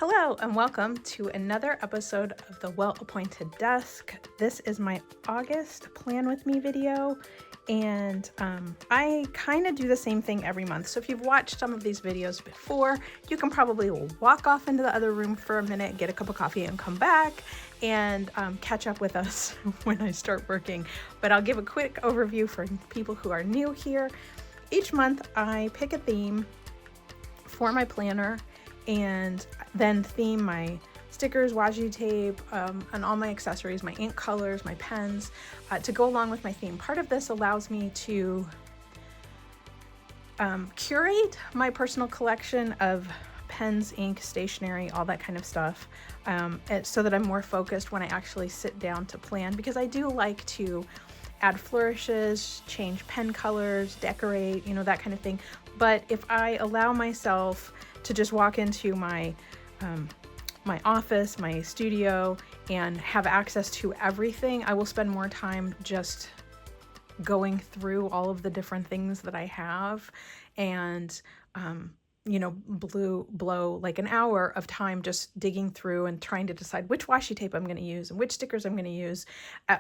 Hello and welcome to another episode of the Well-Appointed Desk. This is my August Plan With Me video, and I kind of do the same thing every month. So if you've watched some of these videos before, you can probably walk off into the other room for a minute, get a cup of coffee, and come back and catch up with us when I start working. But I'll give a quick overview for people who are new here. Each month I pick a theme for my planner and then theme my stickers, washi tape, and all my accessories, my ink colors, my pens, to go along with my theme. Part of this allows me to curate my personal collection of pens, ink, stationery, all that kind of stuff, so that I'm more focused when I actually sit down to plan, because I do like to add flourishes, change pen colors, decorate, that kind of thing. But if I allow myself to just walk into my office, my studio, and have access to everything, I will spend more time just going through all of the different things that I have and blow like an hour of time just digging through and trying to decide which washi tape I'm going to use and which stickers I'm going to use,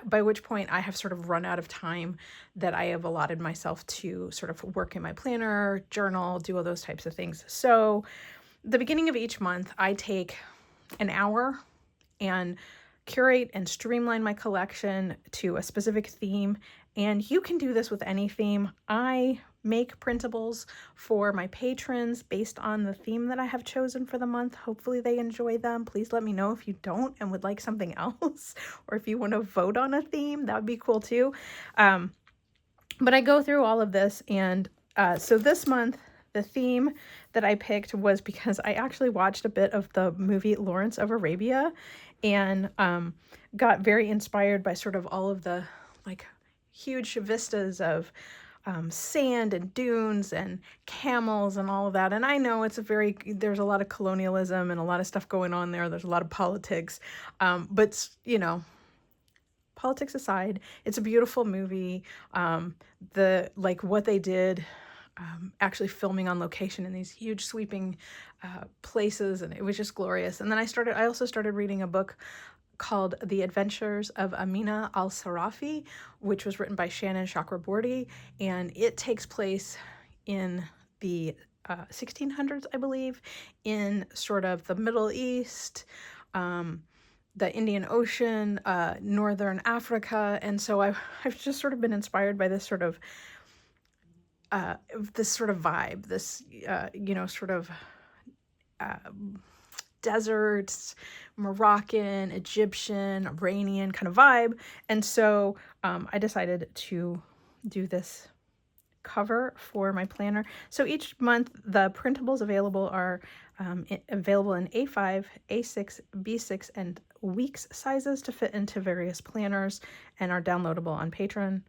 by which point I have sort of run out of time that I have allotted myself to sort of work in my planner, journal, do all those types of things. So the beginning of each month, I take an hour and curate and streamline my collection to a specific theme. And you can do this with any theme. I make printables for my patrons based on the theme that I have chosen for the month. Hopefully they enjoy them. Please let me know if you don't and would like something else, or if you want to vote on a theme, that would be cool too. But I go through all of this, and so this month, the theme that I picked was because I actually watched a bit of the movie Lawrence of Arabia and got very inspired by sort of all of the like huge vistas of sand and dunes and camels and all of that. And I know there's a lot of colonialism and a lot of stuff going on there. There's a lot of politics, but politics aside, it's a beautiful movie. What they did, actually filming on location in these huge sweeping places, and it was just glorious. And then I also started reading a book called The Adventures of Amina al-Sarafi, which was written by Shannon Chakraborty, and it takes place in the 1600s, I believe, in sort of the Middle East, the Indian Ocean, Northern Africa. And so I've just sort of been inspired by this sort of vibe, this deserts, Moroccan, Egyptian, Iranian kind of vibe. And so I decided to do this cover for my planner. So each month the printables available are available in A5, A6, B6, and weeks sizes to fit into various planners, and are downloadable on Patreon.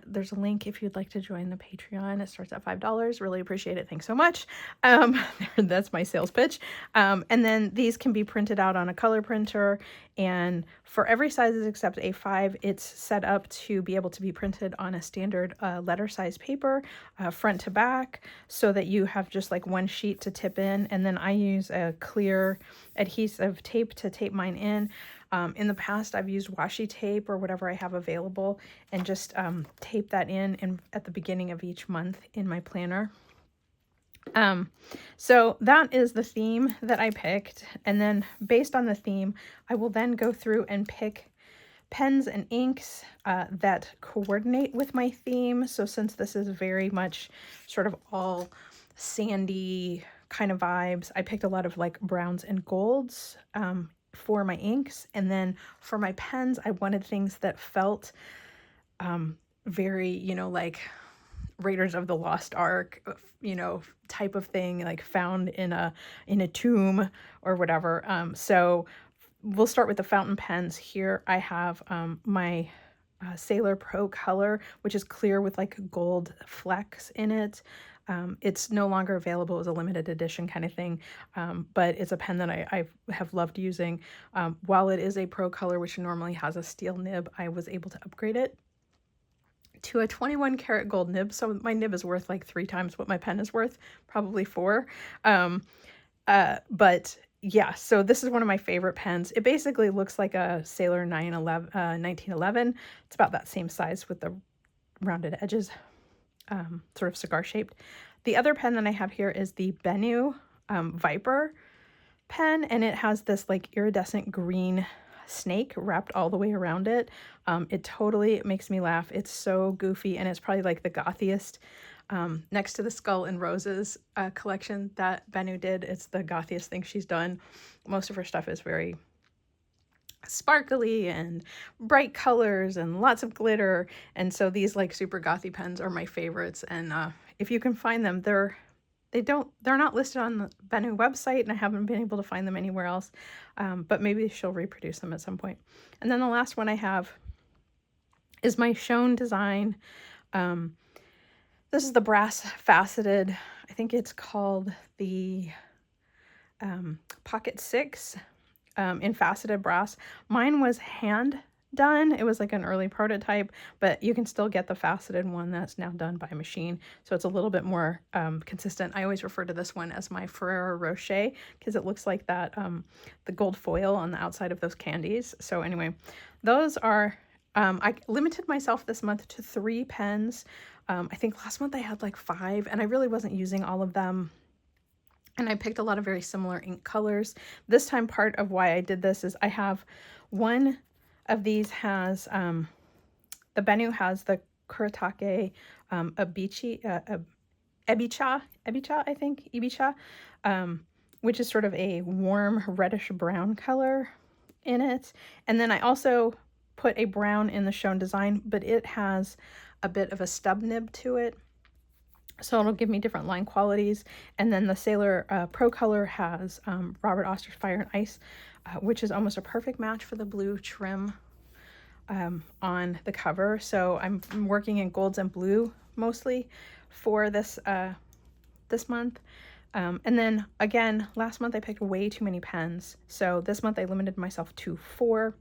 There's a link if you'd like to join the Patreon. It starts at $5. Really appreciate it. Thanks so much. That's my sales pitch. And then these can be printed out on a color printer, and for every sizes except A5, it's set up to be able to be printed on a standard letter size paper, front to back, so that you have just like one sheet to tip in. And then I use a clear adhesive tape to tape mine in. In the past, I've used washi tape or whatever I have available, and just tape that in at the beginning of each month in my planner. So that is the theme that I picked. And then based on the theme, I will then go through and pick pens and inks that coordinate with my theme. So since this is very much sort of all sandy kind of vibes, I picked a lot of like browns and golds for my inks. And then for my pens, I wanted things that felt very, like Raiders of the Lost Ark, type of thing, like found in a tomb or whatever. So we'll start with the fountain pens. Here I have my Sailor Pro color, which is clear with like gold flecks in it. It's no longer available as a limited edition kind of thing, but it's a pen that I have loved using. While it is a pro color, which normally has a steel nib, I was able to upgrade it to a 21 karat gold nib. So my nib is worth like 3 times what my pen is worth, probably 4. But yeah, so this is one of my favorite pens. It basically looks like a Sailor 1911. It's about that same size with the rounded edges, sort of cigar shaped. The other pen that I have here is the Bennu Viper pen, and it has this like iridescent green snake wrapped all the way around it. It totally makes me laugh. It's so goofy, and it's probably like the gothiest, next to the Skull and Roses collection that Bennu did. It's the gothiest thing she's done. Most of her stuff is very sparkly and bright colors and lots of glitter, and so these like super gothy pens are my favorites. And if you can find them, they're not listed on the Bennu website, and I haven't been able to find them anywhere else, but maybe she'll reproduce them at some point. And then the last one I have is my Schoen design. This is the brass faceted, I think it's called the Pocket 6 in faceted brass. Mine was hand done. It was like an early prototype, but you can still get the faceted one that's now done by a machine. So it's a little bit more consistent. I always refer to this one as my Ferrero Rocher because it looks like that, the gold foil on the outside of those candies. So anyway, those are, I limited myself this month to 3 pens. I think last month I had like 5, and I really wasn't using all of them. And I picked a lot of very similar ink colors. This time, part of why I did this is I have one of these has, the Bennu has the Kuretake Ebicha, I think, Ibicha, which is sort of a warm reddish brown color in it. And then I also put a brown in the Schoen design, but it has a bit of a stub nib to it, so it'll give me different line qualities. And then the Sailor Pro Color has Robert Oster's Fire and Ice, which is almost a perfect match for the blue trim on the cover. So I'm working in golds and blue mostly for this this month. And then again, last month I picked way too many pens, so this month I limited myself to 4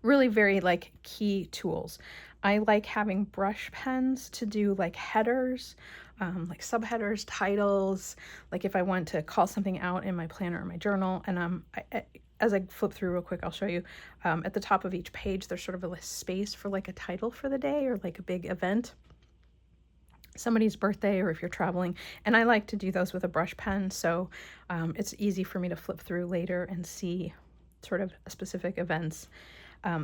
really very like key tools. I like having brush pens to do like headers, like subheaders, titles, like if I want to call something out in my planner or my journal. And as I flip through real quick, I'll show you, at the top of each page, there's sort of a space for like a title for the day or like a big event, somebody's birthday, or if you're traveling. And I like to do those with a brush pen, so it's easy for me to flip through later and see sort of specific events.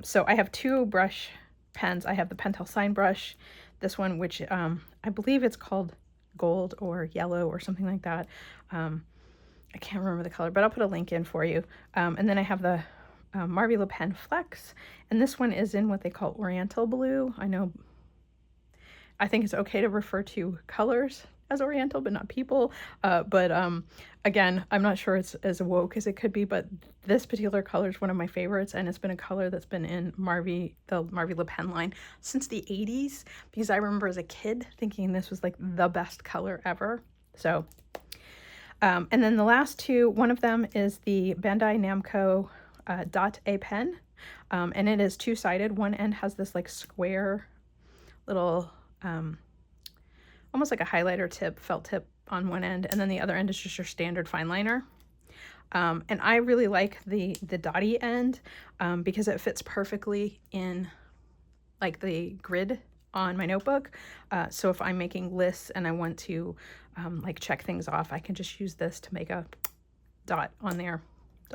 So I have 2 brush pens. I have the Pentel Sign Brush, this one, which I believe it's called gold or yellow or something like that. I can't remember the color, but I'll put a link in for you. And then I have the Marvy Le Pen Flex, and this one is in what they call Oriental Blue. I think it's okay to refer to colors as Oriental, but not people. Again, I'm not sure it's as woke as it could be, but this particular color is one of my favorites, and it's been a color that's been in the Marvy Le Pen line since the 80s, because I remember as a kid thinking this was like the best color ever. So, and then the last 2, one of them is the Bandai Namco Dot A pen, and it is 2-sided. One end has this like square little almost like a highlighter tip, felt tip on one end, and then the other end is just your standard fine liner. And I really like the dotty end because it fits perfectly in like the grid on my notebook. So if I'm making lists and I want to like check things off, I can just use this to make a dot on there.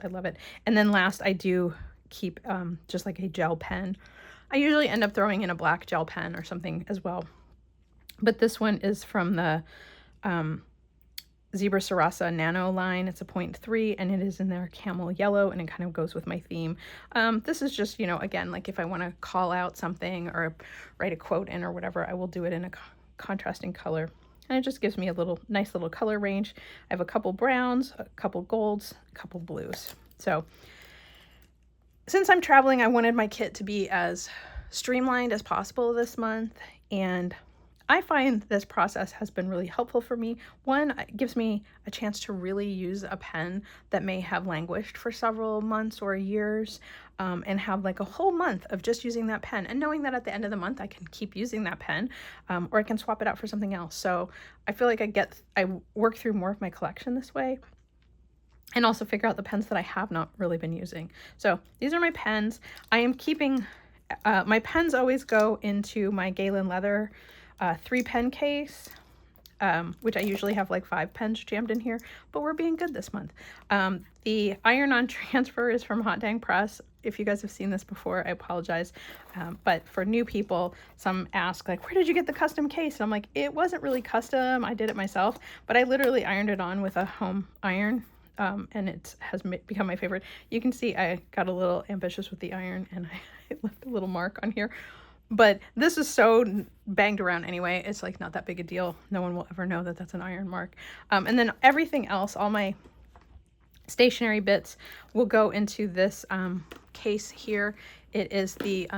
I love it. And then last, I do keep just like a gel pen. I usually end up throwing in a black gel pen or something as well. But this one is from the Zebra Sarasa Nano line. It's a 0.3, and it is in their camel yellow, and it kind of goes with my theme. This is just, again, like if I want to call out something or write a quote in or whatever, I will do it in a contrasting color. And it just gives me a nice little color range. I have a couple browns, a couple golds, a couple blues. So since I'm traveling, I wanted my kit to be as streamlined as possible this month, and I find this process has been really helpful for me. One, it gives me a chance to really use a pen that may have languished for several months or years, and have like a whole month of just using that pen, and knowing that at the end of the month I can keep using that pen, or I can swap it out for something else. So I feel like I work through more of my collection this way. and also figure out the pens that I have not really been using. So these are my pens. I am keeping, my pens always go into my Galen Leather 3-pen case, which I usually have like 5 pens jammed in here, but we're being good this month. The iron-on transfer is from Hot Dang Press. If you guys have seen this before, I apologize. But for new people, some ask like, where did you get the custom case? And I'm like, it wasn't really custom. I did it myself, but I literally ironed it on with a home iron. And it has become my favorite. You can see I got a little ambitious with the iron and I left a little mark on here. But this is so banged around anyway. It's like not that big a deal. No one will ever know that that's an iron mark. And then everything else, all my stationery bits will go into this case here. It is the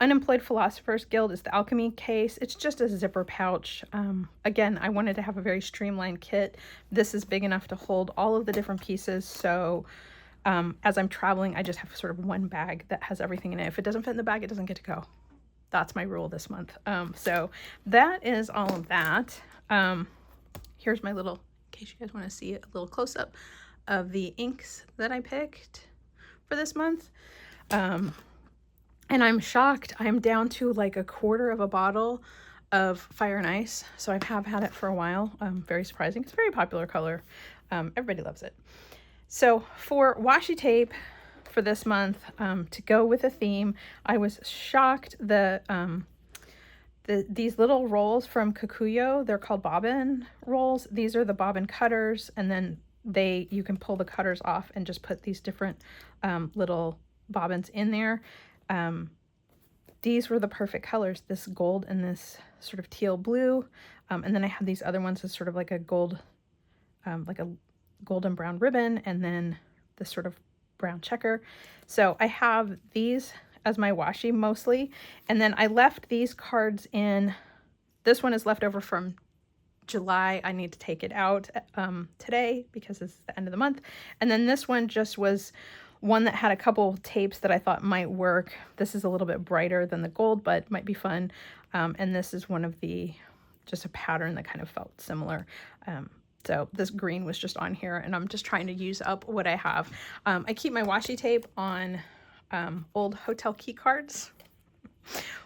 Unemployed Philosophers Guild, is the Alchemy case. It's just a zipper pouch. Again, I wanted to have a very streamlined kit. This is big enough to hold all of the different pieces. So as I'm traveling, I just have sort of one bag that has everything in it. If it doesn't fit in the bag, it doesn't get to go. That's my rule this month. So that is all of that. Here's my little, in case you guys want to see a little close-up of the inks that I picked for this month. And I'm shocked. I'm down to like a quarter of a bottle of Fire and Ice. So I have had it for a while. Very surprising. It's a very popular color. Everybody loves it. So for washi tape for this month, to go with a theme, I was shocked that these little rolls from Kikuyo, they're called bobbin rolls. These are the bobbin cutters, and then you can pull the cutters off and just put these different little bobbins in there. These were the perfect colors, this gold and this sort of teal blue. And then I had these other ones as sort of like a gold, like a golden brown ribbon, and then this sort of brown checker. So I have these as my washi mostly. And then I left these cards in. This one is left over from July. I need to take it out today because it's the end of the month. And then this one just was one that had a couple tapes that I thought might work. This is a little bit brighter than the gold, but might be fun. And this is one of just a pattern that kind of felt similar. So this green was just on here, and I'm just trying to use up what I have. I keep my washi tape on old hotel key cards,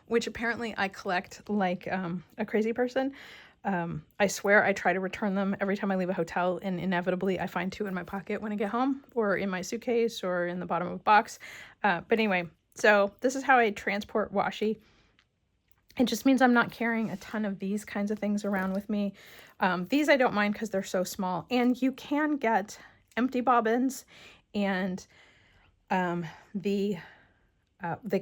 which apparently I collect like a crazy person. I swear I try to return them every time I leave a hotel, and inevitably I find 2 in my pocket when I get home, or in my suitcase, or in the bottom of a box. But anyway, so this is how I transport washi. It just means I'm not carrying a ton of these kinds of things around with me. These I don't mind because they're so small, and you can get empty bobbins, and they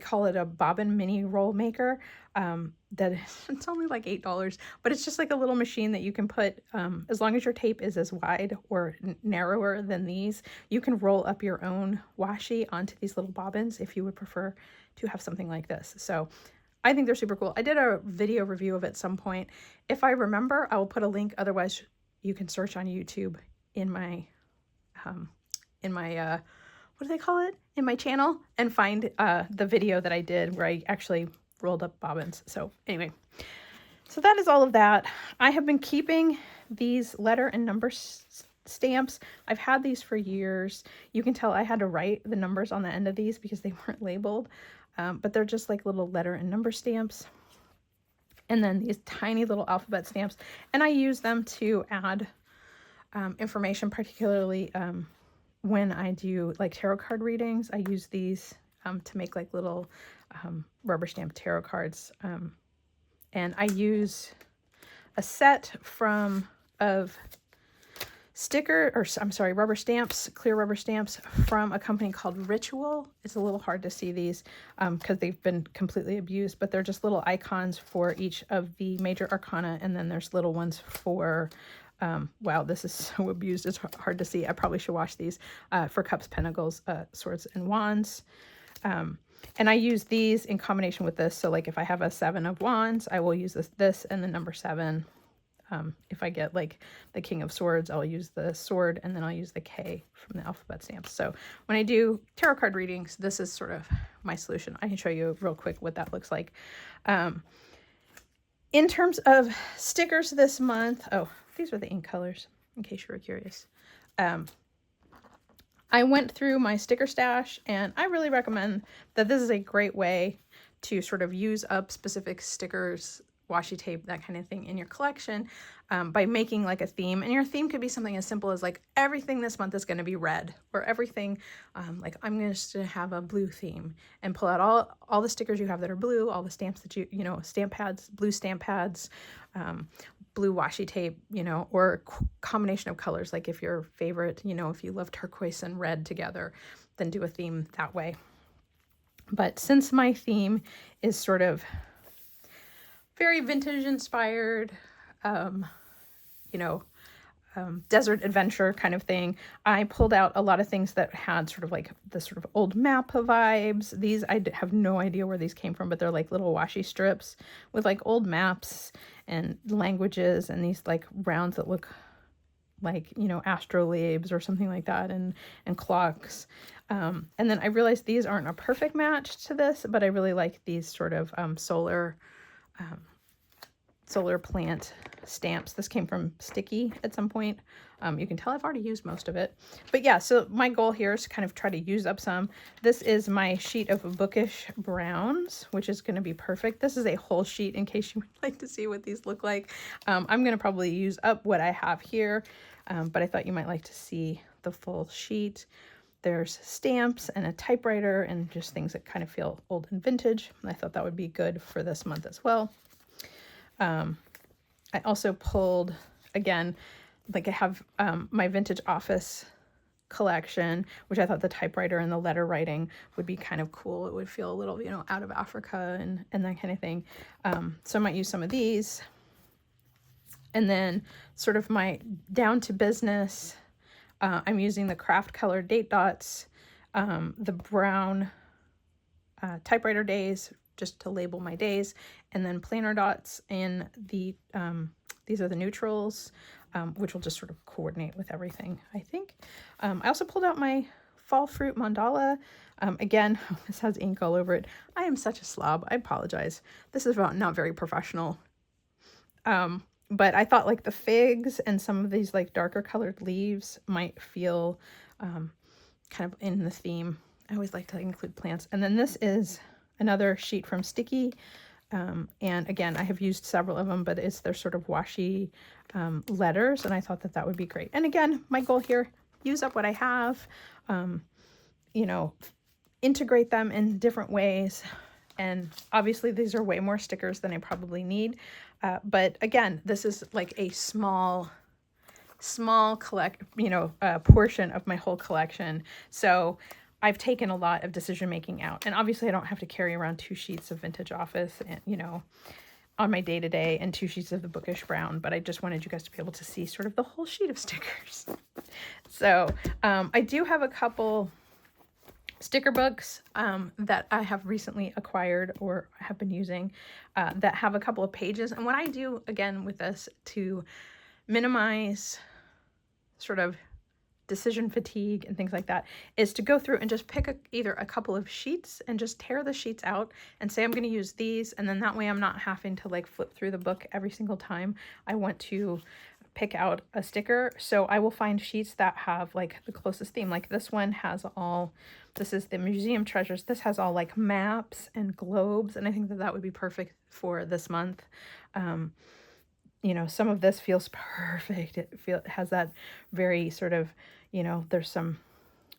call it a bobbin mini roll maker. It's only like $8, but it's just like a little machine that you can put, as long as your tape is as wide or narrower than these, you can roll up your own washi onto these little bobbins if you would prefer to have something like this. So I think they're super cool. I did a video review of it at some point. If I remember, I will put a link. Otherwise, you can search on YouTube in my what do they call it? In my channel, and find the video that I did where I actually rolled up bobbins. So anyway, so that is all of that. I have been keeping these letter and number stamps. I've had these for years. You can tell I had to write the numbers on the end of these because they weren't labeled. But they're just like little letter and number stamps. And then these tiny little alphabet stamps. And I use them to add information, particularly when I do like tarot card readings. I use these to make like little rubber stamp tarot cards. And I use a set of rubber stamps, clear rubber stamps from a company called Ritual. It's a little hard to see these because they've been completely abused, but they're just little icons for each of the major arcana, and then there's little ones for, wow, this is so abused, it's hard to see. I probably should wash these, for cups, pentacles, swords, and wands. And I use these in combination with this. So like if I have a 7 of wands, I will use this and the number 7. If I get like the King of Swords, I'll use the sword, and then I'll use the K from the alphabet stamps. So when I do tarot card readings, this is sort of my solution. I can show you real quick what that looks like. In terms of stickers this month, oh, these are the ink colors. in case you were curious. I went through my sticker stash, and I really recommend that this is a great way to sort of use up specific stickers, washi tape, that kind of thing in your collection, by making like a theme. And your theme could be something as simple as like everything this month is going to be red, or everything like I'm just going to have a blue theme, and pull out all the stickers you have that are blue, all the stamps that you know, stamp pads, blue stamp pads, blue washi tape, you know, or a combination of colors. Like if your favorite, you know, if you love turquoise and red together, then do a theme that way. But since my theme is sort of very vintage inspired, you know, desert adventure kind of thing, I pulled out a lot of things that had sort of like the sort of old map vibes. These, I have no idea where these came from, but they're like little washi strips with like old maps and languages, and these like rounds that look like, you know, astrolabes or something like that, and clocks. And then I realized these aren't a perfect match to this, but I really like these sort of solar plant stamps. This came from Sticky at some point. You can tell I've already used most of it. But yeah, so my goal here is to kind of try to use up some. This is my sheet of bookish browns, which is going to be perfect. This is a whole sheet in case you would like to see what these look like. I'm going to probably use up what I have here, but I thought you might like to see the full sheet. There's stamps and a typewriter and just things that kind of feel old and vintage. And I thought that would be good for this month as well. I also pulled, again, like I have my vintage office collection, which I thought the typewriter and the letter writing would be kind of cool. It would feel a little, you know, out of Africa and that kind of thing. So I might use some of these. And then sort of my down to business, I'm using the craft color date dots, the brown typewriter days, just to label my days, and then planner dots in the, these are the neutrals, which will just sort of coordinate with everything, I think. I also pulled out my fall fruit mandala. Again, this has ink all over it. I am such a slob. I apologize. This is not very professional. But I thought like the figs and some of these like darker colored leaves might feel kind of in the theme. I always like to include plants. And then this is another sheet from Sticky. And again, I have used several of them, but it's their sort of washi letters. And I thought that that would be great. And again, my goal here, use up what I have, you know, integrate them in different ways. And obviously these are way more stickers than I probably need. But again, this is like a small portion of my whole collection. So I've taken a lot of decision making out, and obviously I don't have to carry around 2 sheets of vintage office and, you know, on my day to day, and 2 sheets of the bookish brown, but I just wanted you guys to be able to see sort of the whole sheet of stickers. So I do have a couple sticker books that I have recently acquired or have been using that have a couple of pages. And what I do again with this to minimize sort of decision fatigue and things like that is to go through and just pick either a couple of sheets and just tear the sheets out and say I'm going to use these, and then that way I'm not having to like flip through the book every single time I want to pick out a sticker. So I will find sheets that have like the closest theme. Like this one has this is the museum treasures. This has all like maps and globes, and I think that that would be perfect for this month. You know, some of this feels perfect. It has that very sort of, you know, there's some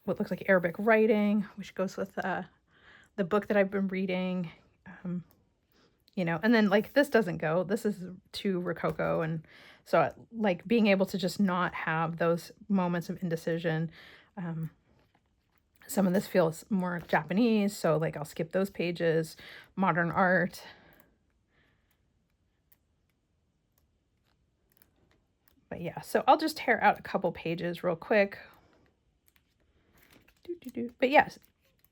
what looks like Arabic writing, which goes with the book that I've been reading. You know, and then like this doesn't go. This is too Rococo, and so like being able to just not have those moments of indecision. Some of this feels more Japanese, so like I'll skip those pages. Modern art. But yeah, so I'll just tear out a couple pages real quick. But yes,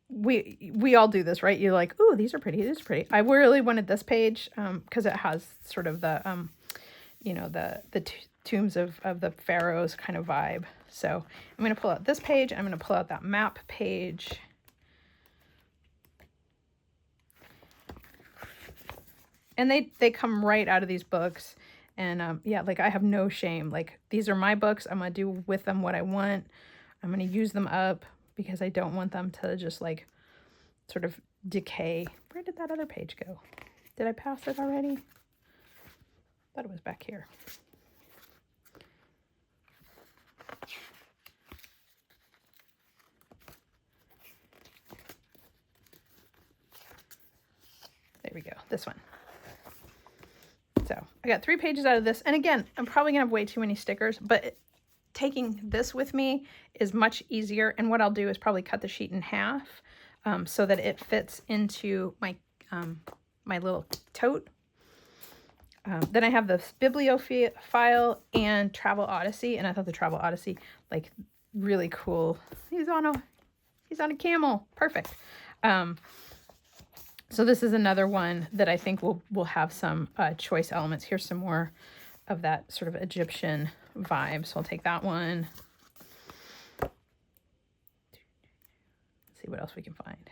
we all do this, right? You're like, oh, these are pretty, these are pretty. I really wanted this page because it has sort of the, you know, the tombs of the pharaohs kind of vibe. So I'm going to pull out this page. I'm going to pull out that map page. And they come right out of these books. And yeah, like I have no shame. Like these are my books. I'm going to do with them what I want. I'm going to use them up because I don't want them to just like sort of decay. Where did that other page go? Did I pass it already? Thought it was back here. There we go, this one. So I got 3 pages out of this. And again, I'm probably gonna have way too many stickers, but taking this with me is much easier. And what I'll do is probably cut the sheet in half so that it fits into my, my little tote. Then I have the Bibliophile and Travel Odyssey. And I thought the Travel Odyssey, like really cool. He's on a camel, perfect. So this is another one that I think will have some choice elements. Here's some more of that sort of Egyptian vibe. So I'll take that one. Let's see what else we can find.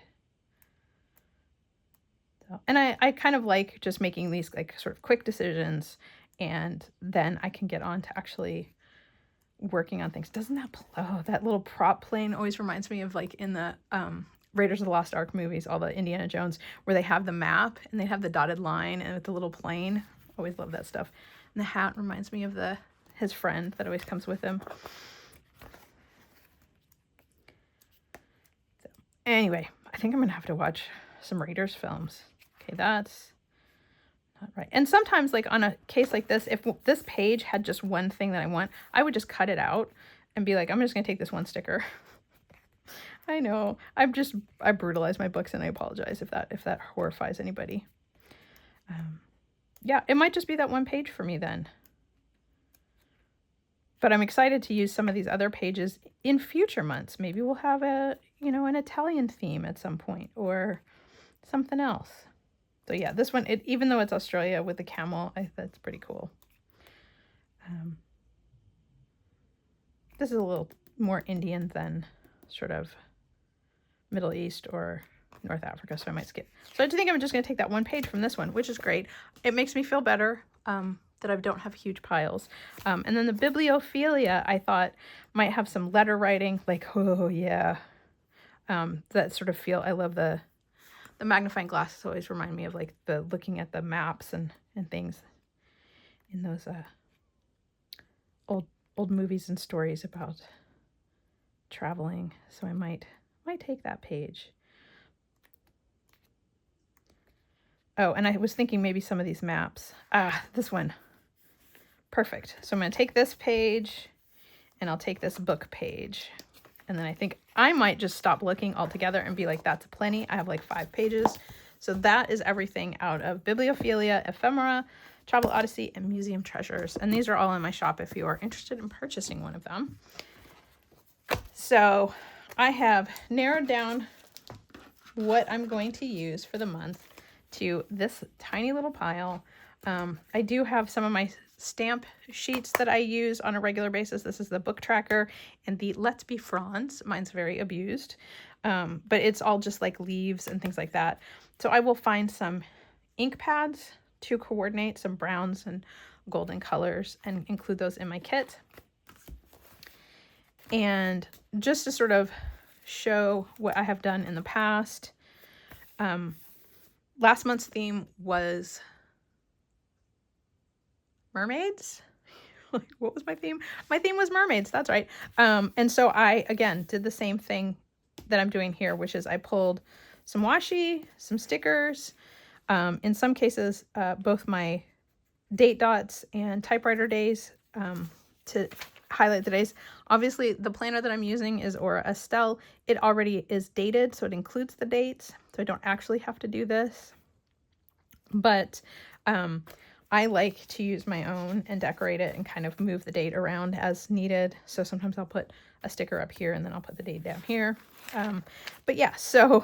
So, and I kind of like just making these like sort of quick decisions, and then I can get on to actually working on things. Doesn't that, oh, that little prop plane always reminds me of like in the Raiders of the Lost Ark movies, all the Indiana Jones, where they have the map and they have the dotted line and with the little plane. Always love that stuff. And the hat reminds me of his friend that always comes with him. So, anyway, I think I'm gonna have to watch some Raiders films. Okay, that's not right. And sometimes, like on a case like this, if this page had just one thing that I want, I would just cut it out and be like, I'm just gonna take this one sticker. I know. I brutalize my books, and I apologize if that horrifies anybody. Yeah, it might just be that one page for me then. But I'm excited to use some of these other pages in future months. Maybe we'll have an Italian theme at some point or something else. So yeah, this one, even though it's Australia with the camel, that's pretty cool. This is a little more Indian than sort of Middle East or North Africa, so I might skip. So I think I'm just going to take that one page from this one, which is great. It makes me feel better that I don't have huge piles. And then the Bibliophilia, I thought might have some letter writing, like, oh yeah. That sort of feel, I love the magnifying glasses always remind me of like the looking at the maps and things in those old movies and stories about traveling. So I might take that page. Oh, and I was thinking maybe some of these maps. This one. Perfect. So I'm going to take this page and I'll take this book page. And then I think I might just stop looking altogether and be like, that's plenty. I have like 5 pages. So that is everything out of Bibliophilia, Ephemera, Travel Odyssey, and Museum Treasures. And these are all in my shop if you are interested in purchasing one of them. So I have narrowed down what I'm going to use for the month to this tiny little pile. I do have some of my stamp sheets that I use on a regular basis. This is the book tracker and the Let's Be Franz. Mine's very abused, but it's all just like leaves and things like that. So I will find some ink pads to coordinate some browns and golden colors and include those in my kit. And just to sort of show what I have done in the past, last month's theme was mermaids. What was my theme? My theme was mermaids. That's right. And so I, again, did the same thing that I'm doing here, which is I pulled some washi, some stickers, in some cases, both my date dots and typewriter days to highlight the days. Obviously, the planner that I'm using is Aura Estelle. It already is dated, so it includes the dates, so I don't actually have to do this. But I like to use my own and decorate it and kind of move the date around as needed. So sometimes I'll put a sticker up here and then I'll put the date down here. But yeah, so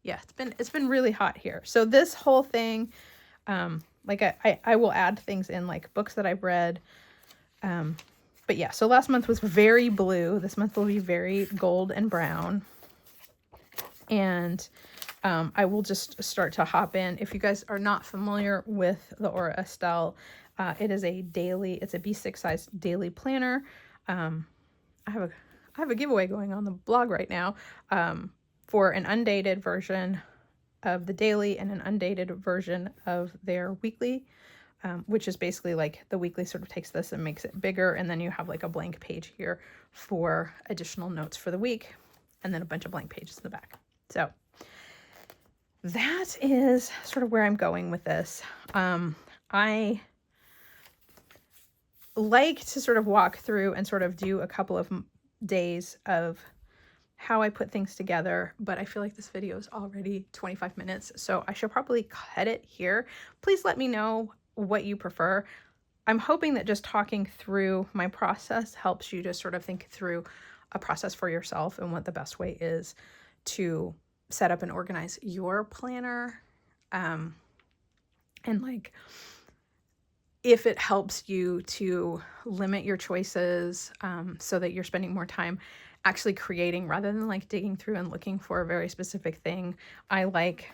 yeah, it's been really hot here. So this whole thing, like I will add things in like books that I've read. But yeah, so last month was very blue. This month will be very gold and brown. And I will just start to hop in. If you guys are not familiar with the Aura Estelle, It is a daily, it's a B6 size daily planner. I have a giveaway going on the blog right now for an undated version of the daily and an undated version of their weekly, which is basically like the weekly sort of takes this and makes it bigger, and then you have like a blank page here for additional notes for the week, and then a bunch of blank pages in the back. So that is sort of where I'm going with this. I like to sort of walk through and sort of do a couple of days of how I put things together, but I feel like this video is already 25 minutes, so I should probably cut it here. Please let me know what you prefer. I'm hoping that just talking through my process helps you to sort of think through a process for yourself and what the best way is to set up and organize your planner. And like, if it helps you to limit your choices so that you're spending more time actually creating rather than like digging through and looking for a very specific thing. I like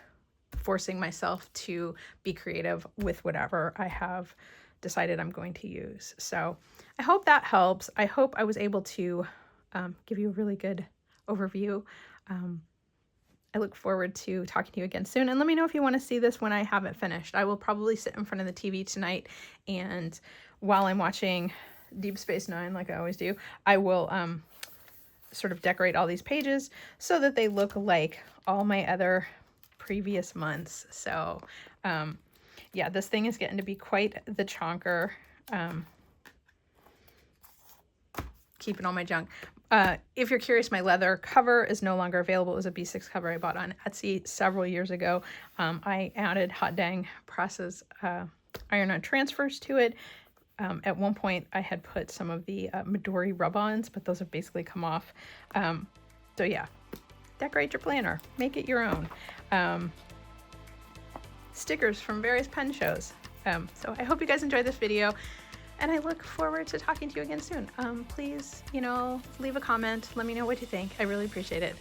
forcing myself to be creative with whatever I have decided I'm going to use. So I hope that helps. I hope I was able to give you a really good overview. I look forward to talking to you again soon. And let me know if you want to see this when I have it finished. I will probably sit in front of the TV tonight, and while I'm watching Deep Space Nine, like I always do, I will sort of decorate all these pages so that they look like all my other previous months. So yeah, this thing is getting to be quite the chonker. Keeping all my junk. If you're curious, my leather cover is no longer available. It was a B6 cover I bought on Etsy several years ago. I added Hot Dang Press's iron-on transfers to it. At one point, I had put some of the Midori rub-ons, but those have basically come off. So yeah, decorate your planner. Make it your own. Stickers from various pen shows. So I hope you guys enjoyed this video, and I look forward to talking to you again soon. Please, leave a comment. Let me know what you think. I really appreciate it.